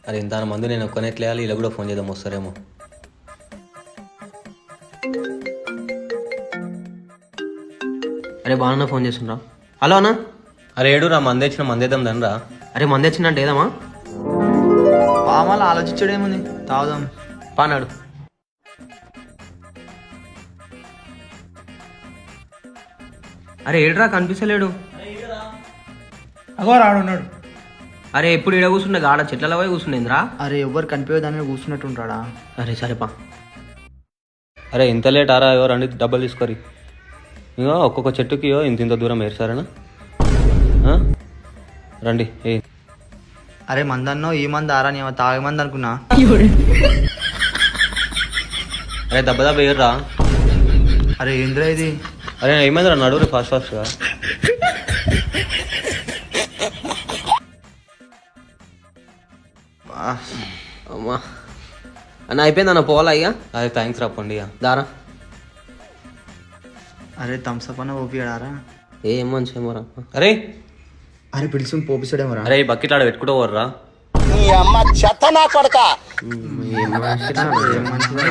అరే ఇంత మంది నేను ఒక్కనే ఎట్లేయాలి, ఇలా కూడా ఫోన్ చేద్దాం వస్తారేమో. అరే బాగా ఫోన్ చేస్తుండ్రా. హలో అన్న. అరే ఏడు రా, మంది వచ్చిన మందేద్దాం దండ్రా. అరే మంది వచ్చిందంటే ఏదమ్మా పామాలు ఆలోచించడేముంది, తాగుదాం పానాడు. అరే ఏడ్రా కనిపిస్తలేడు. అగో రాడున్నాడు. అరే ఎప్పుడు ఈడ కూర్చుండే గాడ చెట్లలో పోయి కూర్చుండేంద్రా. అరే ఎవ్వరు కనిపించదని కూర్చున్నట్టుంటాడా. అరే సరేపా. అరే ఇంత లేట్ ఆరా, ఎవరు రండి డబ్బులు తీసుకొని. ఇగో ఒక్కొక్క చెట్టుకి ఇంత దూరం వేసారనా. రండి ఏ. అరే మందన్నో ఈ మంది ఆరా, నీ తాగే మంది అనుకున్నా. అరే దెబ్బ దెబ్బ వేయర్రా. అరే ఏంద్రా ఇది. అరే ఏమైందిరా, నడువురి ఫాస్ట్ ఫాస్ట్గా. అమ్మా అన్న అయిపోయింది అన్న, పోవాలా ఇక. అదే థ్యాంక్స్ రా, పండి ఇక. దారా. అరే థమ్స్అప్ అన్న ఓపియాడారా. ఏం మంచి ఏమోరా. అరే అరే పిలిచి పోపిస్తాడేమోరా. అరే ఈ బకెట్ ఆడ పెట్టుకుంటూ పోర్రా. ఏం మనిషిరా. ఏం మంచిదా.